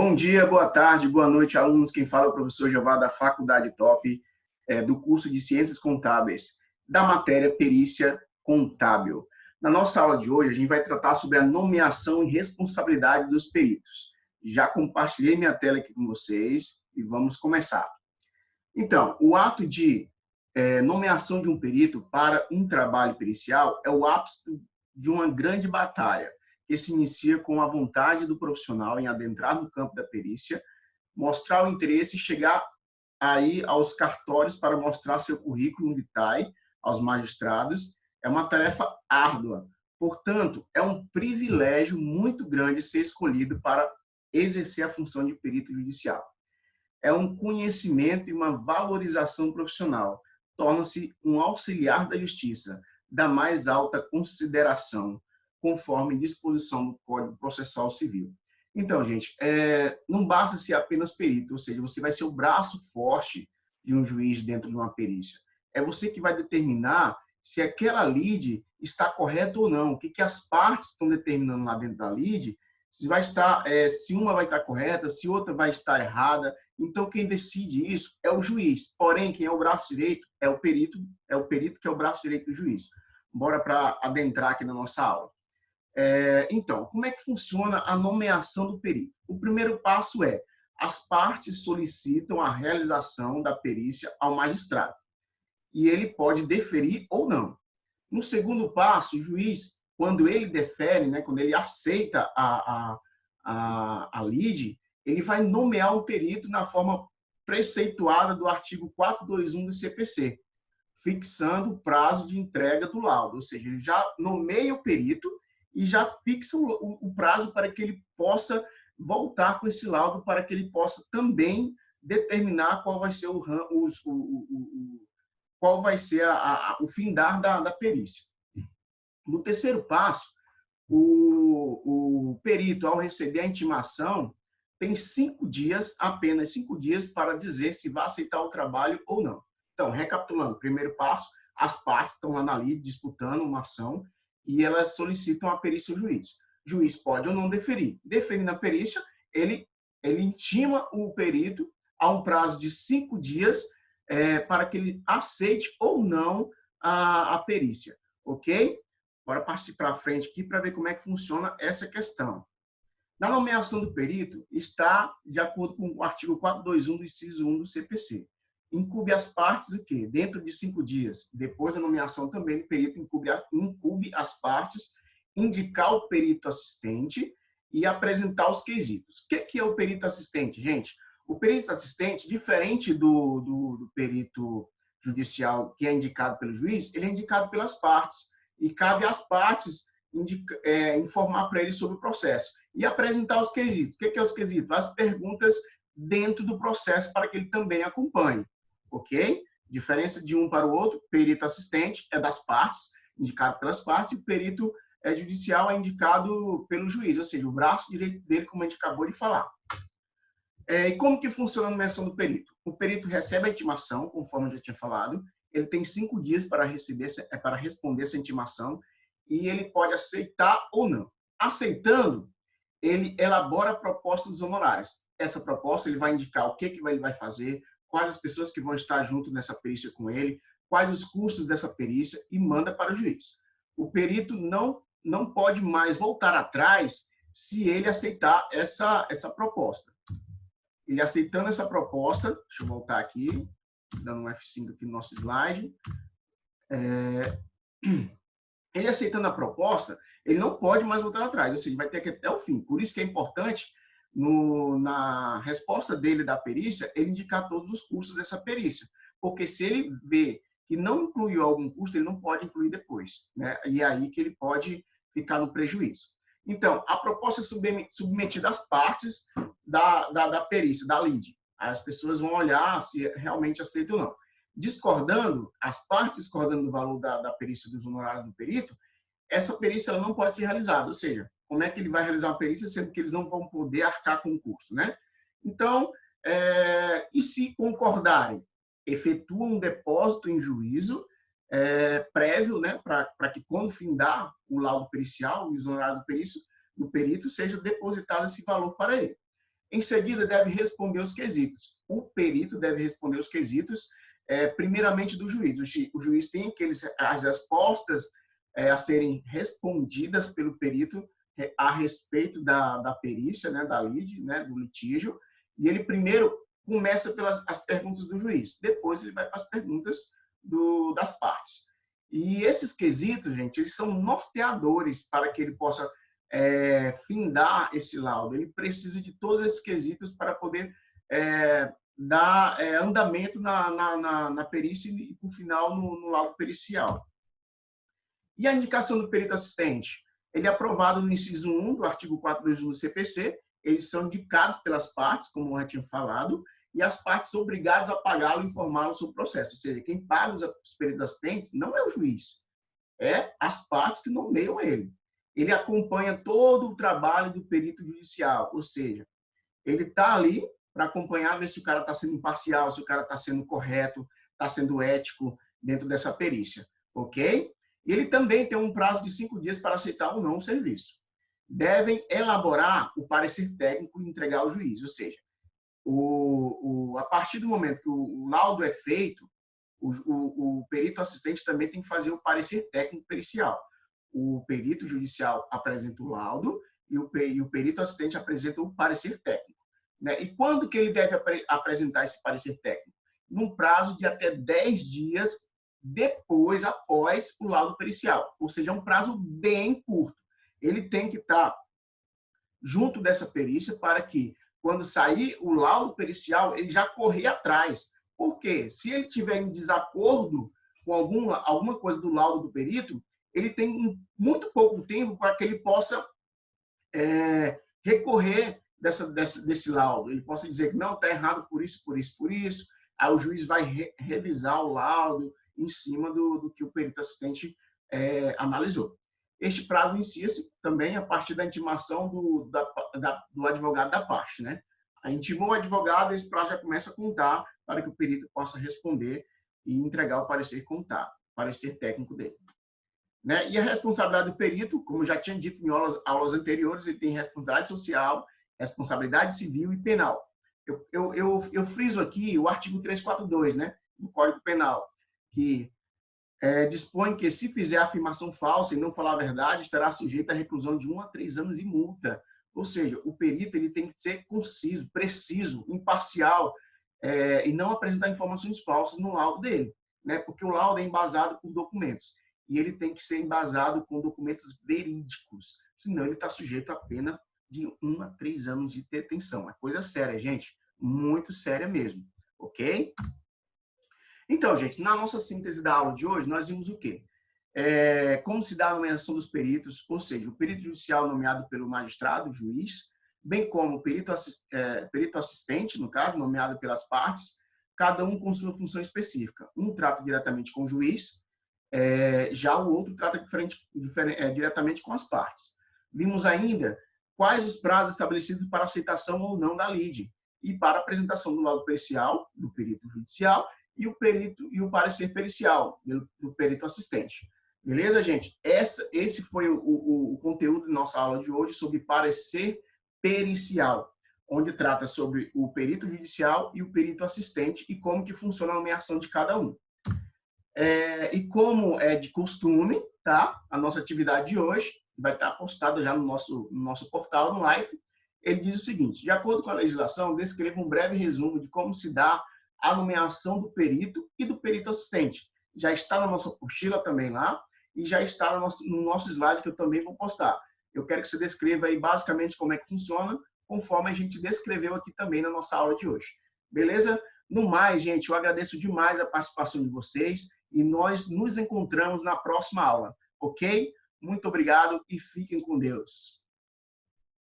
Bom dia, boa tarde, boa noite, alunos. Quem fala é o professor Jeová, da Faculdade Top, do curso de Ciências Contábeis, da matéria Perícia Contábil. Na nossa aula de hoje, a gente vai tratar sobre a nomeação e responsabilidade dos peritos. Já compartilhei minha tela aqui com vocês e vamos começar. Então, o ato de nomeação de um perito para um trabalho pericial é o ápice de uma grande batalha, que se inicia com a vontade do profissional em adentrar no campo da perícia, mostrar o interesse e chegar aí aos cartórios para mostrar seu currículo vitae aos magistrados. É uma tarefa árdua. Portanto, é um privilégio muito grande ser escolhido para exercer a função de perito judicial. É um conhecimento e uma valorização profissional. Torna-se um auxiliar da justiça, da mais alta consideração, conforme disposição do Código Processual Civil. Então, gente, não basta ser apenas perito, ou seja, você vai ser o braço forte de um juiz dentro de uma perícia. É você que vai determinar se aquela lide está correta ou não, o que as partes estão determinando lá dentro da lide, se uma vai estar correta, se outra vai estar errada. Então, quem decide isso é o juiz. Porém, quem é o braço direito é o perito que é o braço direito do juiz. Bora para adentrar aqui na nossa aula. Então, como é que funciona a nomeação do perito? O primeiro passo é: as partes solicitam a realização da perícia ao magistrado e ele pode deferir ou não. No segundo passo, o juiz, quando ele defere, né, quando ele aceita a lide, ele vai nomear o perito na forma preceituada do artigo 421 do CPC, fixando o prazo de entrega do laudo, ou seja, ele já nomeia o perito e já fixa o prazo para que ele possa voltar com esse laudo, para que ele possa também determinar qual vai ser o findar da perícia. No terceiro passo, o perito, ao receber a intimação, tem apenas 5 dias, para dizer se vai aceitar o trabalho ou não. Então, recapitulando, primeiro passo, as partes estão lá na lide disputando uma ação e elas solicitam a perícia ao juiz. O juiz pode ou não deferir. Deferindo a perícia, ele intima o perito a um prazo de 5 dias para que ele aceite ou não a perícia. Ok? Bora partir para frente aqui para ver como é que funciona essa questão. Na nomeação do perito, está de acordo com o artigo 421 do inciso 1 do CPC. Incumbe as partes o quê? Dentro de 5 dias. Depois da nomeação também, o perito incumbe as partes indicar o perito assistente e apresentar os quesitos. O que é o perito assistente, gente? O perito assistente, diferente do perito judicial que é indicado pelo juiz, ele é indicado pelas partes. E cabe às partes informar para ele sobre o processo e apresentar os quesitos. O que é os quesitos? As perguntas dentro do processo para que ele também acompanhe. Ok? Diferença de um para o outro: perito assistente é das partes, indicado pelas partes, e o perito judicial é indicado pelo juiz, ou seja, o braço direito dele, como a gente acabou de falar. E como que funciona a nomeação do perito? O perito recebe a intimação, conforme eu já tinha falado, ele tem 5 dias para responder essa intimação e ele pode aceitar ou não. Aceitando, ele elabora a proposta dos honorários. Essa proposta ele vai indicar o que ele vai fazer, quais as pessoas que vão estar junto nessa perícia com ele, quais os custos dessa perícia e manda para o juiz. O perito não pode mais voltar atrás se ele aceitar essa proposta. Ele aceitando essa proposta, deixa eu voltar aqui, dando um F5 aqui no nosso slide. Ele aceitando a proposta, ele não pode mais voltar atrás, ou seja, ele vai ter que ir até o fim. Por isso que é importante, na resposta dele da perícia, ele indicar todos os custos dessa perícia. Porque se ele vê que não incluiu algum custo, ele não pode incluir depois, né? E é aí que ele pode ficar no prejuízo. Então, a proposta é submetida às partes da perícia, da lide. As pessoas vão olhar se realmente aceitam ou não. Discordando, as partes discordando do valor da perícia, dos honorários do perito, essa perícia ela não pode ser realizada. Ou seja, como é que ele vai realizar uma perícia sendo que eles não vão poder arcar com o custo, né? Então, e se concordarem, efetuam um depósito em juízo prévio, né, para que quando findar o laudo pericial e os honorários do perito seja depositado esse valor para ele. Em seguida, deve responder os quesitos. O perito deve responder os quesitos, primeiramente do juiz. O juiz tem as respostas a serem respondidas pelo perito a respeito da perícia, né, da lide, né, do litígio, e ele primeiro começa pelas as perguntas do juiz, depois ele vai para as perguntas das partes. E esses quesitos, gente, eles são norteadores para que ele possa findar esse laudo. Ele precisa de todos esses quesitos para poder dar andamento na perícia e, por final, no laudo pericial. E a indicação do perito assistente? Ele é aprovado no inciso 1 do artigo 421 do CPC, eles são indicados pelas partes, como eu já tinha falado, e as partes são obrigadas a pagá-lo e informá-lo sobre o processo. Ou seja, quem paga os peritos assistentes não é o juiz, é as partes que nomeiam ele. Ele acompanha todo o trabalho do perito judicial, ou seja, ele está ali para acompanhar, ver se o cara está sendo imparcial, se o cara está sendo correto, está sendo ético dentro dessa perícia, ok? E ele também tem um prazo de 5 dias para aceitar ou não o serviço. Devem elaborar o parecer técnico e entregar ao juiz, ou seja, a partir do momento que o laudo é feito, o perito assistente também tem que fazer o parecer técnico pericial. O perito judicial apresenta o laudo e o perito assistente apresenta o parecer técnico, né? E quando que ele deve apresentar esse parecer técnico? Num prazo de até 10 dias após o laudo pericial, ou seja, é um prazo bem curto. Ele tem que estar junto dessa perícia para que, quando sair o laudo pericial, ele já correr atrás. Por quê? Se ele tiver em desacordo com alguma coisa do laudo do perito, ele tem muito pouco tempo para que ele possa recorrer desse laudo. Ele possa dizer que não, está errado por isso, por isso, por isso. Aí o juiz vai revisar o laudo em cima do que o perito assistente analisou. Este prazo inicia-se também a partir da intimação do advogado da parte, né? A intimou o advogado, esse prazo já começa a contar para que o perito possa responder e entregar o parecer contábil, parecer técnico dele. Né? E a responsabilidade do perito, como eu já tinha dito em aulas anteriores, ele tem responsabilidade social, responsabilidade civil e penal. Eu friso aqui o artigo 342, né, do Código Penal, que dispõe que, se fizer afirmação falsa e não falar a verdade, estará sujeito à reclusão de 1 a 3 anos e multa. Ou seja, o perito ele tem que ser conciso, preciso, imparcial, e não apresentar informações falsas no laudo dele, né? Porque o laudo é embasado por documentos. E ele tem que ser embasado com documentos verídicos, senão ele está sujeito a pena de 1 a 3 anos de detenção. É coisa séria, gente, muito séria mesmo, ok? Então, gente, na nossa síntese da aula de hoje, nós vimos o quê? Como se dá a nomeação dos peritos, ou seja, o perito judicial nomeado pelo magistrado, juiz, bem como o perito assistente, no caso, nomeado pelas partes, cada um com sua função específica. Um trata diretamente com o juiz, já o outro trata diretamente com as partes. Vimos ainda quais os prazos estabelecidos para aceitação ou não da lide e para apresentação do laudo pericial, do perito judicial, e o parecer pericial, do perito assistente. Beleza, gente? Esse foi o conteúdo da nossa aula de hoje sobre parecer pericial, onde trata sobre o perito judicial e o perito assistente e como que funciona a nomeação de cada um. E como é de costume, tá? A nossa atividade de hoje vai estar postada já no nosso portal, no Live. Ele diz o seguinte: de acordo com a legislação, descreva um breve resumo de como se dá a nomeação do perito e do perito assistente. Já está na nossa apostila também lá e já está no nosso slide que eu também vou postar. Eu quero que você descreva aí basicamente como é que funciona, conforme a gente descreveu aqui também na nossa aula de hoje. Beleza? No mais, gente, eu agradeço demais a participação de vocês e nós nos encontramos na próxima aula, ok? Muito obrigado e fiquem com Deus.